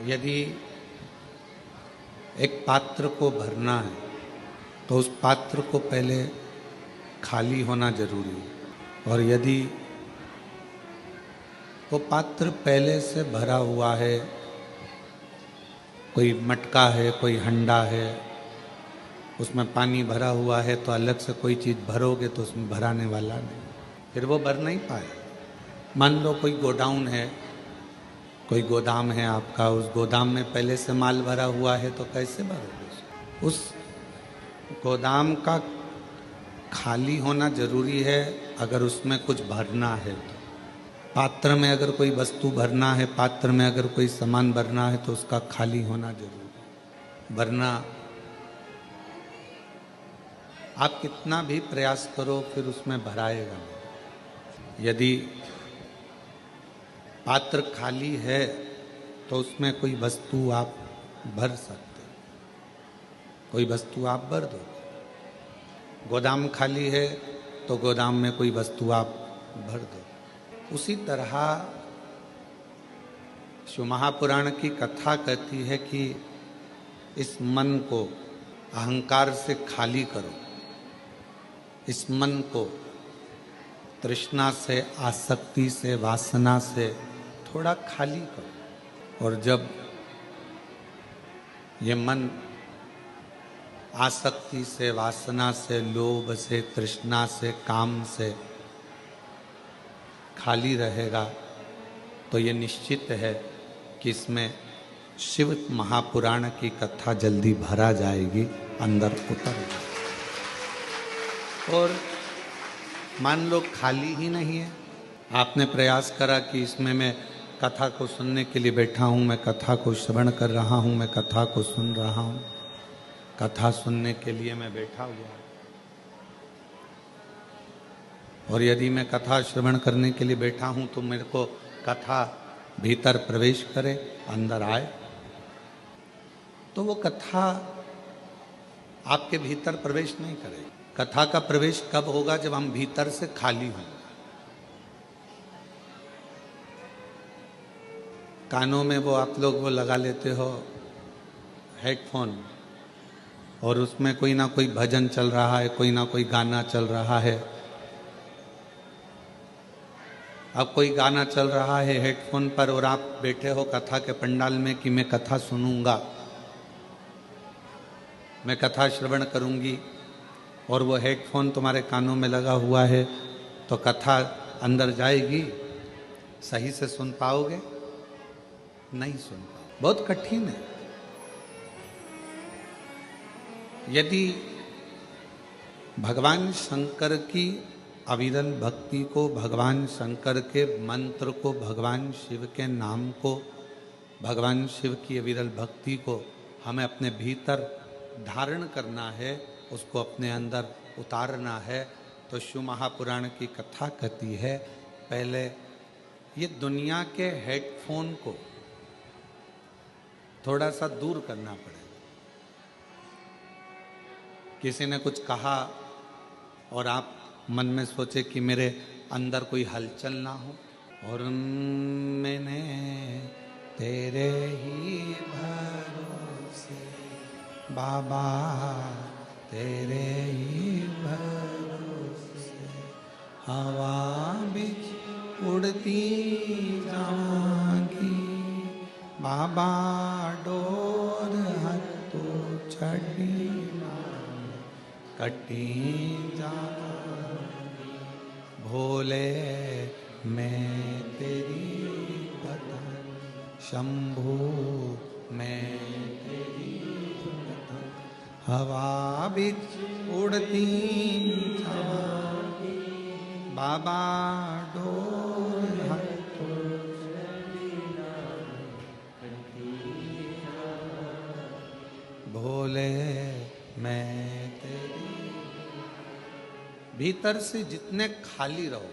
यदि एक पात्र को भरना है तो उस पात्र को पहले खाली होना जरूरी है। और यदि वो पात्र पहले से भरा हुआ है, कोई मटका है, कोई हंडा है, उसमें पानी भरा हुआ है, तो अलग से कोई चीज़ भरोगे तो उसमें भराने वाला नहीं, फिर वो भर नहीं पाए। मान लो कोई गोडाउन है, कोई गोदाम है आपका, उस गोदाम में पहले से माल भरा हुआ है तो कैसे भरोगे? उस गोदाम का खाली होना जरूरी है अगर उसमें कुछ भरना है तो। पात्र में अगर कोई वस्तु भरना है, पात्र में अगर कोई सामान भरना है तो उसका खाली होना जरूरी है। वरना आप कितना भी प्रयास करो फिर उसमें भराएगा नहीं। यदि पात्र खाली है तो उसमें कोई वस्तु आप भर सकते, कोई वस्तु आप भर दो। गोदाम खाली है तो गोदाम में कोई वस्तु आप भर दो। उसी तरह शिव महापुराण की कथा कहती है कि इस मन को अहंकार से खाली करो, इस मन को तृष्णा से, आसक्ति से, वासना से थोड़ा खाली करो। और जब ये मन आसक्ति से, वासना से, लोभ से, तृष्णा से, काम से खाली रहेगा तो ये निश्चित है कि इसमें शिव महापुराण की कथा जल्दी भरा जाएगी, अंदर उतर जाएगी। और मान लो खाली ही नहीं है, आपने प्रयास करा कि इसमें मैं कथा को सुनने के लिए बैठा हूँ, मैं कथा को श्रवण कर रहा हूँ, मैं कथा को सुन रहा हूँ, कथा सुनने के लिए मैं बैठा हुआ हूँ। और यदि मैं कथा श्रवण करने के लिए बैठा हूँ तो मेरे को कथा भीतर प्रवेश करे, अंदर आए, तो वो कथा आपके भीतर प्रवेश नहीं करेगी। कथा का प्रवेश कब होगा? जब हम भीतर से खाली होंगे। कानों में वो आप लोग वो लगा लेते हो हेडफोन, और उसमें कोई ना कोई भजन चल रहा है, कोई ना कोई गाना चल रहा है। अब कोई गाना चल रहा है हेडफोन पर और आप बैठे हो कथा के पंडाल में कि मैं कथा सुनूंगा, मैं कथा श्रवण करूंगी, और वो हेडफोन तुम्हारे कानों में लगा हुआ है, तो कथा अंदर जाएगी? सही से सुन पाओगे? नहीं सुन पाओगे, बहुत कठिन है। यदि भगवान शंकर की अविरल भक्ति को, भगवान शंकर के मंत्र को, भगवान शिव के नाम को, भगवान शिव की अविरल भक्ति को हमें अपने भीतर धारण करना है, उसको अपने अंदर उतारना है, तो शिव महापुराण की कथा कहती है पहले ये दुनिया के हेडफोन को थोड़ा सा दूर करना पड़ेगा। किसी ने कुछ कहा और आप मन में सोचे कि मेरे अंदर कोई हलचल ना हो, और मैंने तेरे ही भरोसे बाबा, तेरे ही भरोसे हवा बिच उड़ती जाऊंगी, बाबा डोर हथो छड़ी कटी जाऊंगी, भोले मैं तेरी कथा, शंभू मैं तेरी कथा, हवा बिच उड़ती जाऊंगी, बाबा डोर हथो भोले मैं तेरी। भीतर से जितने खाली रहो,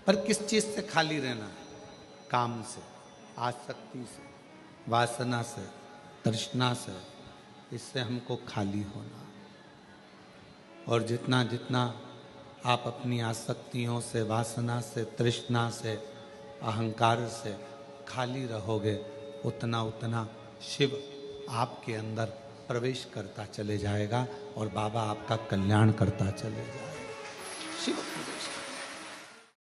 पर किस चीज से खाली रहना है? काम से, आसक्ति से, वासना से, तृष्णा से, इससे हमको खाली होना। और जितना जितना आप अपनी आसक्तियों से, वासना से, तृष्णा से, अहंकार से खाली रहोगे उतना उतना शिव आपके अंदर प्रवेश करता चले जाएगा और बाबा आपका कल्याण करता चले जाएगा। शिव प्रवेश